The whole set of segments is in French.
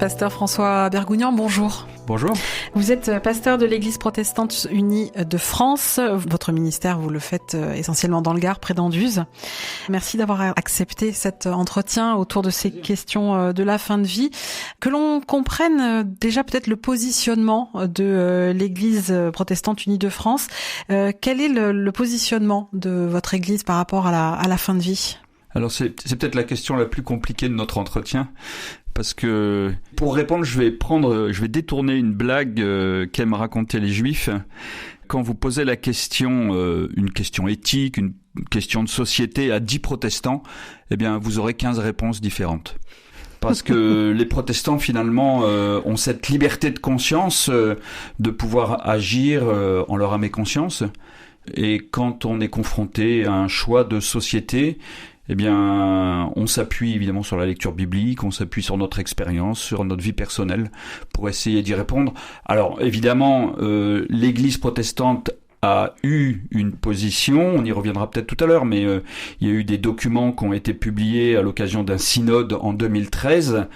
Pasteur François Bergougnan, bonjour. Bonjour. Vous êtes pasteur de l'Église protestante unie de France. Votre ministère, vous le faites essentiellement dans le Gard, près d'Anduze. Merci d'avoir accepté cet entretien autour de ces questions de la fin de vie. Que l'on comprenne déjà peut-être le positionnement de l'Église protestante unie de France. Quel est le positionnement de votre Église par rapport à la fin de vie ? Alors c'est peut-être la question la plus compliquée de notre entretien, parce que pour répondre, je vais détourner une blague qu'aiment raconter les Juifs. Quand vous posez la question, une question éthique, une question de société à 10 protestants, eh bien vous aurez 15 réponses différentes. Parce que les protestants, finalement, ont cette liberté de conscience de pouvoir agir en leur âme et conscience. Et quand on est confronté à un choix de société, eh bien, on s'appuie évidemment sur la lecture biblique, on s'appuie sur notre expérience, sur notre vie personnelle pour essayer d'y répondre. Alors, évidemment, l'Église protestante a eu une position, on y reviendra peut-être tout à l'heure, mais il y a eu des documents qui ont été publiés à l'occasion d'un synode en 2013,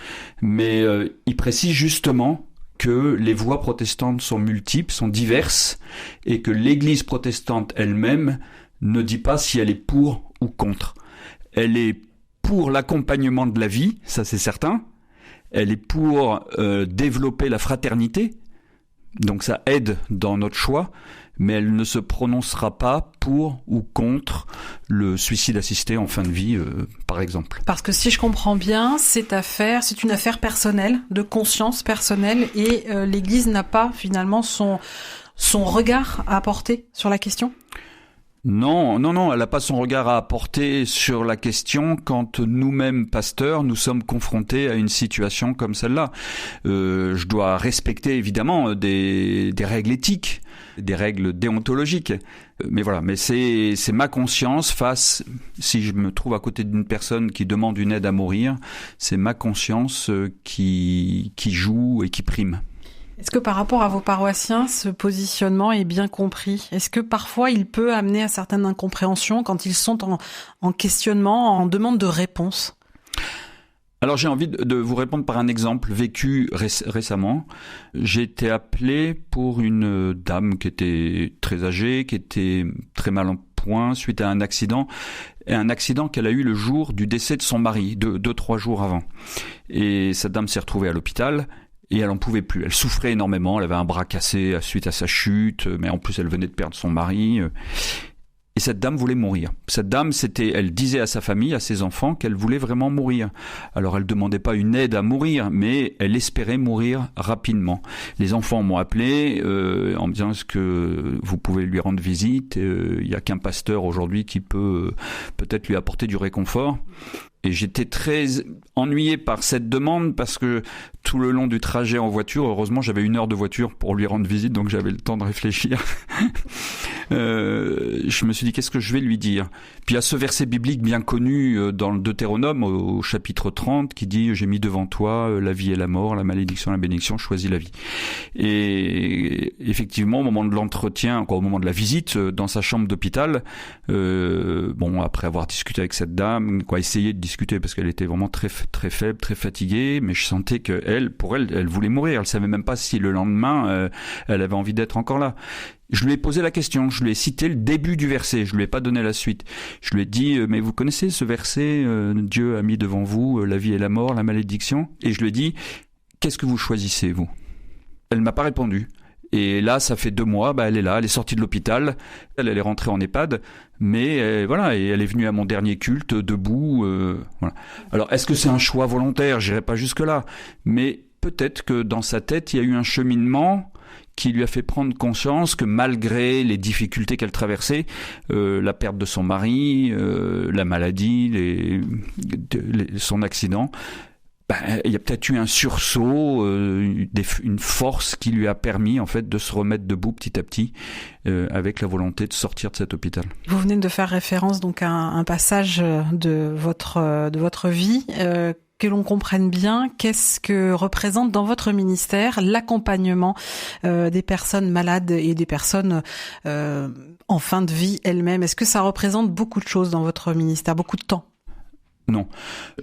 mais il précise justement que les voix protestantes sont multiples, sont diverses, et que l'Église protestante elle-même ne dit pas si elle est pour ou contre. Elle est pour l'accompagnement de la vie, ça c'est certain. Elle est pour développer la fraternité, donc ça aide dans notre choix, mais elle ne se prononcera pas pour ou contre le suicide assisté en fin de vie, par exemple. Parce que si je comprends bien, c'est une affaire personnelle, de conscience personnelle, et l'Église n'a pas finalement son regard à apporter sur la question ? Non, elle n'a pas son regard à apporter sur la question quand nous-mêmes, pasteurs, nous sommes confrontés à une situation comme celle-là. Je dois respecter évidemment des règles éthiques, des règles déontologiques. Mais voilà, mais c'est ma conscience face, si je me trouve à côté d'une personne qui demande une aide à mourir, c'est ma conscience qui joue et qui prime. Est-ce que par rapport à vos paroissiens, ce positionnement est bien compris ? Est-ce que parfois il peut amener à certaines incompréhensions quand ils sont en questionnement, en demande de réponse ? Alors j'ai envie de vous répondre par un exemple vécu récemment. J'ai été appelé pour une dame qui était très âgée, qui était très mal en point suite à un accident qu'elle a eu le jour du décès de son mari, 2-3 jours avant. Et cette dame s'est retrouvée à l'hôpital. Et elle en pouvait plus. Elle souffrait énormément. Elle avait un bras cassé suite à sa chute, mais en plus elle venait de perdre son mari. Et cette dame voulait mourir. Cette dame, elle disait à sa famille, à ses enfants, qu'elle voulait vraiment mourir. Alors elle demandait pas une aide à mourir, mais elle espérait mourir rapidement. Les enfants m'ont appelé en me disant: est-ce que vous pouvez lui rendre visite ? Il y a qu'un pasteur aujourd'hui qui peut peut-être lui apporter du réconfort. Et j'étais très ennuyé par cette demande parce que tout le long du trajet en voiture, heureusement j'avais 1 heure de voiture pour lui rendre visite, donc j'avais le temps de réfléchir. Je me suis dit, qu'est-ce que je vais lui dire ? Puis il y a ce verset biblique bien connu dans le Deutéronome au chapitre 30 qui dit: j'ai mis devant toi la vie et la mort, la malédiction et la bénédiction, choisis la vie. Et effectivement, au moment de l'entretien, au moment de la visite dans sa chambre d'hôpital, après avoir discuté avec cette dame, essayer de discuter parce qu'elle était vraiment très très faible, très fatiguée, mais je sentais que elle voulait mourir. Elle savait même pas si le lendemain elle avait envie d'être encore là. Je lui ai posé la question, je lui ai cité le début du verset, je lui ai pas donné la suite. Je lui ai dit: mais vous connaissez ce verset, Dieu a mis devant vous la vie et la mort, la malédiction. Et je lui ai dit: qu'est-ce que vous choisissez, vous ? Elle m'a pas répondu. Et là, ça fait 2 mois, elle est là, elle est sortie de l'hôpital, elle est rentrée en EHPAD, mais et elle est venue à mon dernier culte, debout. Voilà. Alors, est-ce que c'est un choix volontaire ? J'irai pas jusque-là, mais peut-être que dans sa tête, il y a eu un cheminement qui lui a fait prendre conscience que malgré les difficultés qu'elle traversait, la perte de son mari, la maladie, son accident, il y a peut-être eu un sursaut, une force qui lui a permis en fait de se remettre debout petit à petit, avec la volonté de sortir de cet hôpital. Vous venez de faire référence donc à un passage de votre vie. Que l'on comprenne bien, qu'est-ce que représente dans votre ministère l'accompagnement des personnes malades et des personnes en fin de vie elles-mêmes ? Est-ce que ça représente beaucoup de choses dans votre ministère, beaucoup de temps ? Non.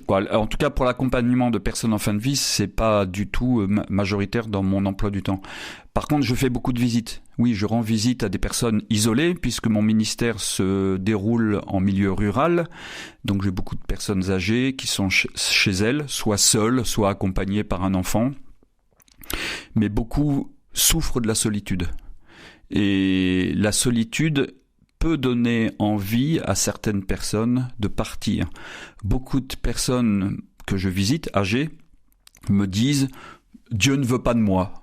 En tout cas, pour l'accompagnement de personnes en fin de vie, c'est pas du tout majoritaire dans mon emploi du temps. Par contre, je fais beaucoup de visites. Oui, je rends visite à des personnes isolées, puisque mon ministère se déroule en milieu rural. Donc, j'ai beaucoup de personnes âgées qui sont chez elles, soit seules, soit accompagnées par un enfant. Mais beaucoup souffrent de la solitude. Et la solitude peut donner envie à certaines personnes de partir. Beaucoup de personnes que je visite, âgées, me disent « Dieu ne veut pas de moi ».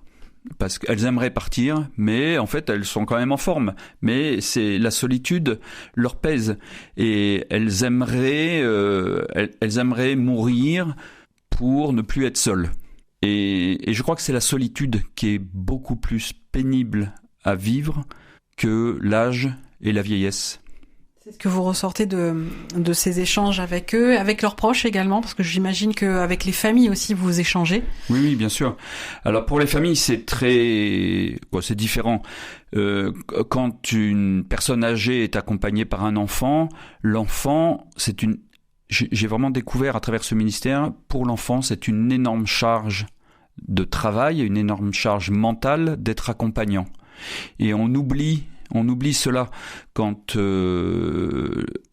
Parce qu'elles aimeraient partir, mais en fait elles sont quand même en forme. Mais c'est la solitude leur pèse. Et elles aimeraient mourir pour ne plus être seules. Et je crois que c'est la solitude qui est beaucoup plus pénible à vivre que l'âge et la vieillesse. C'est ce que vous ressortez de ces échanges avec eux, avec leurs proches également, parce que j'imagine qu'avec les familles aussi vous échangez. Oui, bien sûr. Alors pour les familles, c'est différent. Quand une personne âgée est accompagnée par un enfant, j'ai vraiment découvert à travers ce ministère, pour l'enfant, c'est une énorme charge de travail, une énorme charge mentale d'être accompagnant. Et on oublie cela quand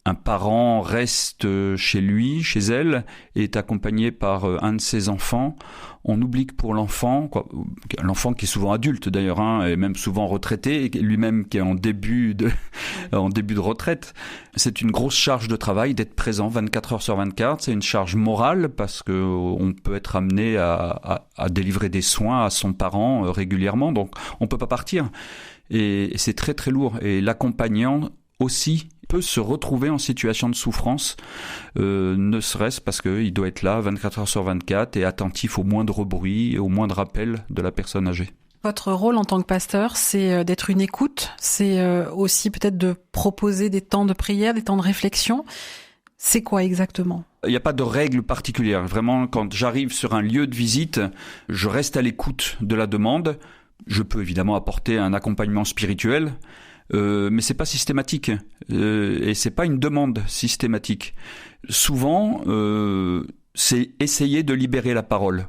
un parent reste chez lui, chez elle, et est accompagné par un de ses enfants. On oublie que pour l'enfant qui est souvent adulte d'ailleurs, et même souvent retraité, lui-même qui est en début de retraite, c'est une grosse charge de travail d'être présent 24 heures sur 24. C'est une charge morale parce que on peut être amené à délivrer des soins à son parent régulièrement, donc on peut pas partir. Et c'est très très lourd. Et l'accompagnant aussi peut se retrouver en situation de souffrance, ne serait-ce parce qu'il doit être là 24 heures sur 24 et attentif au moindre bruit et au moindre appel de la personne âgée. Votre rôle en tant que pasteur, c'est d'être une écoute, c'est aussi peut-être de proposer des temps de prière, des temps de réflexion. C'est quoi exactement ? Il n'y a pas de règle particulière. Vraiment, quand j'arrive sur un lieu de visite, je reste à l'écoute de la demande. Je peux évidemment apporter un accompagnement spirituel, mais c'est pas systématique et c'est pas une demande systématique. Souvent, c'est essayer de libérer la parole,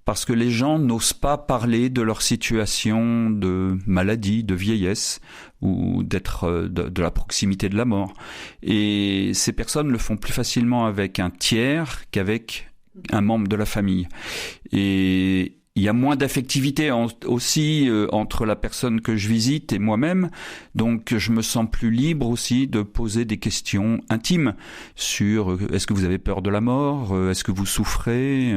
parce que les gens n'osent pas parler de leur situation de maladie, de vieillesse ou d'être de la proximité de la mort. Et ces personnes le font plus facilement avec un tiers qu'avec un membre de la famille. Et il y a moins d'affectivité aussi entre la personne que je visite et moi-même, donc je me sens plus libre aussi de poser des questions intimes sur est-ce que vous avez peur de la mort, est-ce que vous souffrez,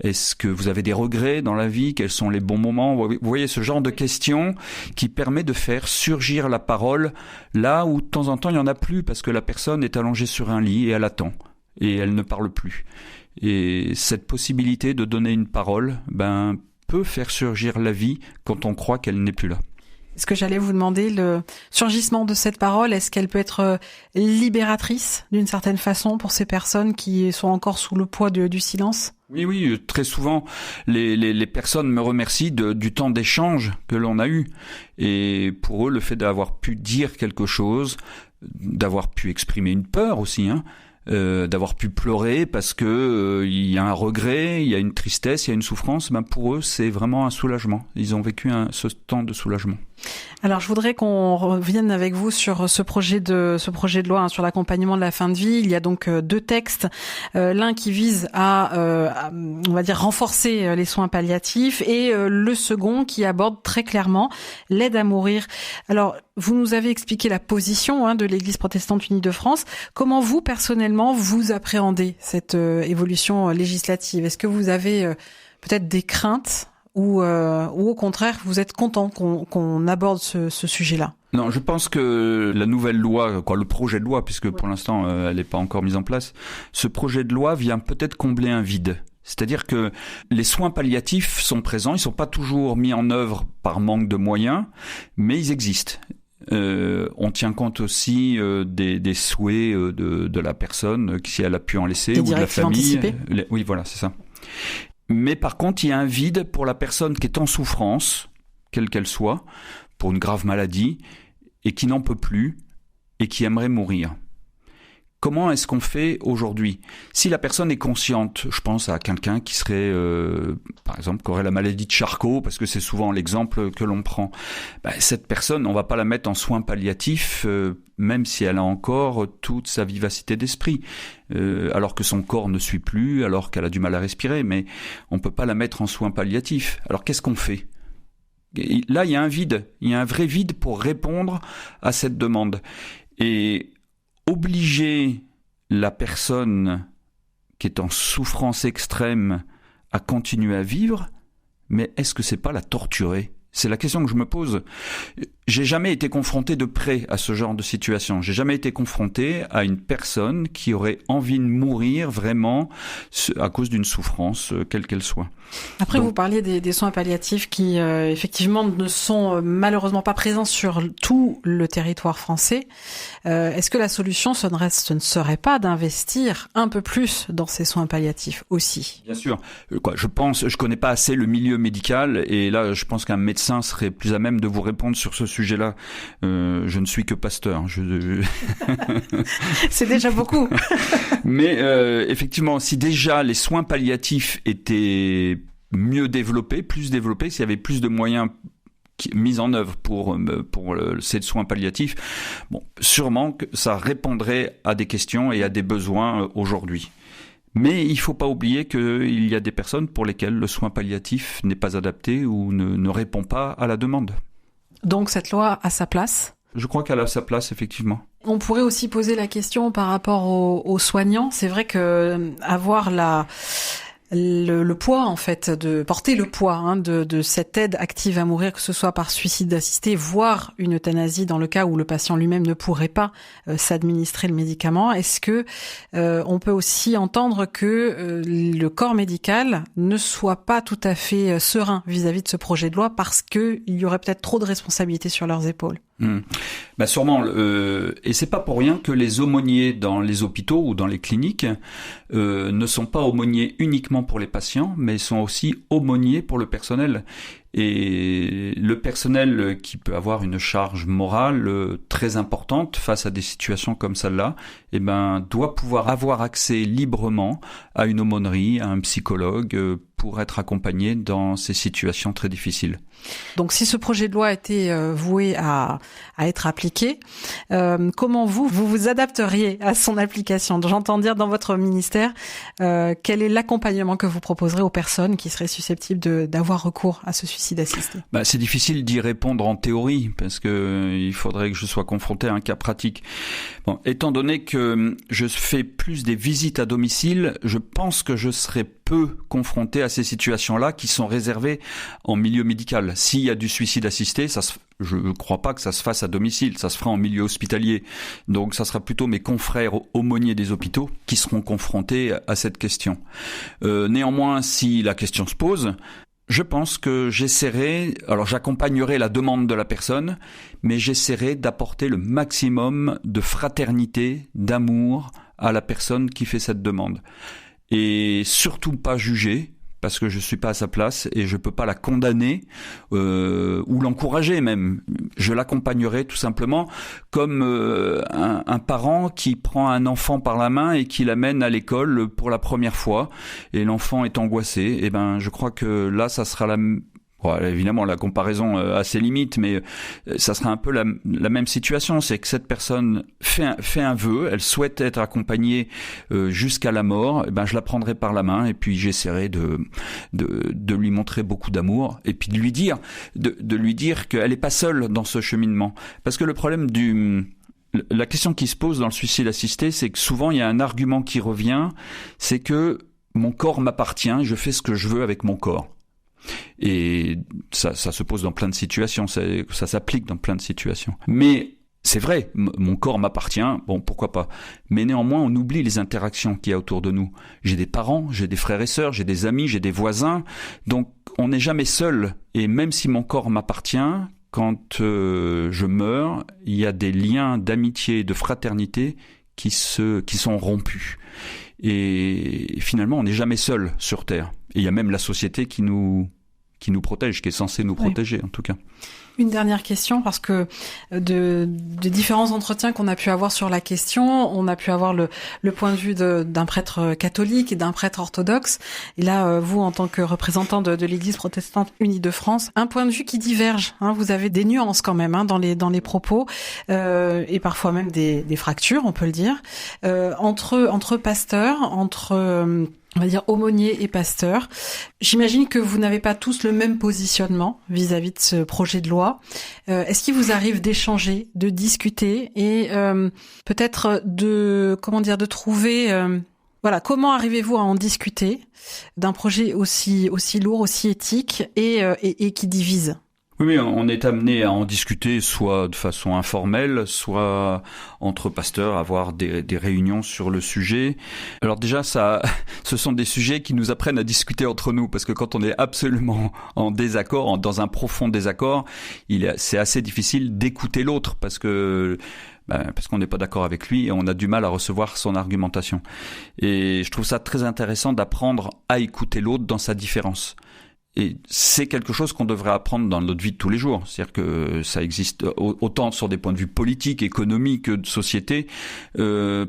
est-ce que vous avez des regrets dans la vie, quels sont les bons moments. Vous voyez ce genre de questions qui permet de faire surgir la parole là où de temps en temps il n'y en a plus parce que la personne est allongée sur un lit et elle attend et elle ne parle plus. Et cette possibilité de donner une parole, peut faire surgir la vie quand on croit qu'elle n'est plus là. Est-ce que j'allais vous demander, le surgissement de cette parole, est-ce qu'elle peut être libératrice d'une certaine façon pour ces personnes qui sont encore sous le poids du silence ? Oui, très souvent, les personnes me remercient du temps d'échange que l'on a eu. Et pour eux, le fait d'avoir pu dire quelque chose, d'avoir pu exprimer une peur aussi, d'avoir pu pleurer parce que il y a un regret, il y a une tristesse, il y a une souffrance, pour eux c'est vraiment un soulagement. Ils ont vécu ce temps de soulagement. Alors je voudrais qu'on revienne avec vous sur ce projet de loi sur l'accompagnement de la fin de vie. Il y a donc deux textes, l'un qui vise à on va dire renforcer les soins palliatifs et le second qui aborde très clairement l'aide à mourir. Alors vous nous avez expliqué la position de l'Église protestante unie de France. Comment vous personnellement vous appréhendez cette évolution législative ? Est-ce que vous avez peut-être des craintes ou au contraire, vous êtes content qu'on aborde ce sujet-là ? Non, je pense que la nouvelle loi, le projet de loi, puisque pour l'instant elle n'est pas encore mise en place, ce projet de loi vient peut-être combler un vide. C'est-à-dire que les soins palliatifs sont présents, ils sont pas toujours mis en œuvre par manque de moyens, mais ils existent. On tient compte aussi des souhaits de la personne, si elle a pu en laisser, ou de la famille. Oui, voilà, c'est ça. Mais par contre, il y a un vide pour la personne qui est en souffrance, quelle qu'elle soit, pour une grave maladie, et qui n'en peut plus, et qui aimerait mourir. comment est-ce qu'on fait aujourd'hui? Si la personne est consciente, je pense à quelqu'un qui serait, par exemple, qui aurait la maladie de Charcot, parce que c'est souvent l'exemple que l'on prend. Cette personne, on va pas la mettre en soins palliatifs, même si elle a encore toute sa vivacité d'esprit, alors que son corps ne suit plus, alors qu'elle a du mal à respirer, mais on peut pas la mettre en soins palliatifs. Alors qu'est-ce qu'on fait? Là, il y a un vide, il y a un vrai vide pour répondre à cette demande. Et obliger la personne qui est en souffrance extrême à continuer à vivre, mais est-ce que c'est pas la torturer? C'est la question que je me pose. J'ai jamais été confronté de près à ce genre de situation. J'ai jamais été confronté à une personne qui aurait envie de mourir vraiment à cause d'une souffrance, quelle qu'elle soit. Après, vous parliez des soins palliatifs qui, effectivement, ne sont malheureusement pas présents sur tout le territoire français. Est-ce que la solution, ce ne serait pas d'investir un peu plus dans ces soins palliatifs aussi? Bien sûr. Je connais pas assez le milieu médical, et là, je pense qu'un médecin serait plus à même de vous répondre sur ce sujet-là. Je ne suis que pasteur. C'est déjà beaucoup. Mais effectivement, si déjà les soins palliatifs étaient mieux développés, plus développés, s'il y avait plus de moyens mis en œuvre pour ces soins palliatifs, sûrement que ça répondrait à des questions et à des besoins aujourd'hui. Mais il ne faut pas oublier qu'il y a des personnes pour lesquelles le soin palliatif n'est pas adapté ou ne répond pas à la demande. Donc cette loi a sa place? Je crois qu'elle a sa place, effectivement. On pourrait aussi poser la question par rapport aux soignants. C'est vrai que avoir le poids, en fait, de porter le poids de cette aide active à mourir, que ce soit par suicide assisté, voire une euthanasie dans le cas où le patient lui-même ne pourrait pas s'administrer le médicament. Est-ce que on peut aussi entendre que le corps médical ne soit pas tout à fait serein vis-à-vis de ce projet de loi parce que il y aurait peut-être trop de responsabilités sur leurs épaules? Sûrement, et c'est pas pour rien que les aumôniers dans les hôpitaux ou dans les cliniques ne sont pas aumôniers uniquement pour les patients, mais sont aussi aumôniers pour le personnel. Et le personnel qui peut avoir une charge morale très importante face à des situations comme celle-là, doit pouvoir avoir accès librement à une aumônerie, à un psychologue, pour être accompagné dans ces situations très difficiles. Donc si ce projet de loi était voué à être appliqué, comment vous adapteriez à son application? J'entends dire dans votre ministère, quel est l'accompagnement que vous proposerez aux personnes qui seraient susceptibles d'avoir recours à ce suicide assisté? C'est difficile d'y répondre en théorie parce que il faudrait que je sois confronté à un cas pratique. Étant donné que je fais plus des visites à domicile, je pense que je serai peu confronté à ces situations-là qui sont réservées en milieu médical. S'il y a du suicide assisté, je ne crois pas que ça se fasse à domicile, ça se fera en milieu hospitalier. Donc ça sera plutôt mes confrères aumôniers des hôpitaux qui seront confrontés à cette question. Néanmoins, si la question se pose, je pense que j'accompagnerai la demande de la personne, mais j'essaierai d'apporter le maximum de fraternité, d'amour à la personne qui fait cette demande. Et surtout pas juger, parce que je suis pas à sa place et je peux pas la condamner ou l'encourager même. Je l'accompagnerai tout simplement comme un parent qui prend un enfant par la main et qui l'amène à l'école pour la première fois et l'enfant est angoissé. Je crois que là ça sera évidemment, la comparaison a ses limites, mais ça sera un peu la même situation. C'est que cette personne fait un vœu, elle souhaite être accompagnée jusqu'à la mort. Je la prendrai par la main et puis j'essaierai de lui montrer beaucoup d'amour et puis de lui dire qu'elle n'est pas seule dans ce cheminement. Parce que le problème la question qui se pose dans le suicide assisté, c'est que souvent il y a un argument qui revient, c'est que mon corps m'appartient, je fais ce que je veux avec mon corps. Et ça se pose dans plein de situations, ça s'applique dans plein de situations. Mais c'est vrai, mon corps m'appartient, pourquoi pas. Mais néanmoins, on oublie les interactions qu'il y a autour de nous. J'ai des parents, j'ai des frères et sœurs, j'ai des amis, j'ai des voisins. Donc on n'est jamais seul. Et même si mon corps m'appartient, quand je meurs, il y a des liens d'amitié et de fraternité qui sont rompus. Et finalement, on n'est jamais seul sur Terre. Et il y a même la société qui nous qui nous protège, qui est censé nous protéger en tout cas. Une dernière question, parce que de différents entretiens qu'on a pu avoir sur la question, on a pu avoir le point de vue d'un prêtre catholique et d'un prêtre orthodoxe. Et là, vous, en tant que représentant de l'Église protestante unie de France, un point de vue qui diverge. Vous avez des nuances quand même dans les propos et parfois même des fractures, on peut le dire, entre pasteurs, on va dire aumônier et pasteur. J'imagine que vous n'avez pas tous le même positionnement vis-à-vis de ce projet de loi. Est-ce qu'il vous arrive d'échanger, de discuter et peut-être de trouver comment arrivez-vous à en discuter d'un projet aussi lourd, aussi éthique et qui divise? Oui, on est amené à en discuter soit de façon informelle, soit entre pasteurs, avoir des réunions sur le sujet. Alors déjà, ce sont des sujets qui nous apprennent à discuter entre nous, parce que quand on est absolument en désaccord, dans un profond désaccord, c'est assez difficile d'écouter l'autre, parce qu'on n'est pas d'accord avec lui et on a du mal à recevoir son argumentation. Et je trouve ça très intéressant d'apprendre à écouter l'autre dans sa différence. Et c'est quelque chose qu'on devrait apprendre dans notre vie de tous les jours. C'est-à-dire que ça existe autant sur des points de vue politiques, économiques, de société.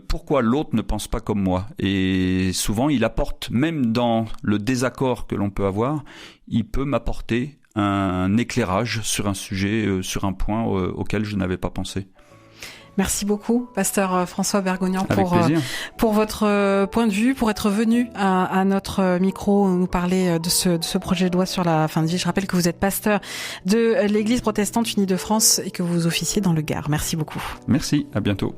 Pourquoi l'autre ne pense pas comme moi? Et souvent, il apporte, même dans le désaccord que l'on peut avoir, il peut m'apporter un éclairage sur un sujet, sur un point auquel je n'avais pas pensé. Merci beaucoup, pasteur François Bergognan, pour votre point de vue, pour être venu à notre micro nous parler de ce projet de loi sur la fin de vie. Je rappelle que vous êtes pasteur de l'Église protestante unie de France et que vous officiez dans le Gard. Merci beaucoup. Merci, à bientôt.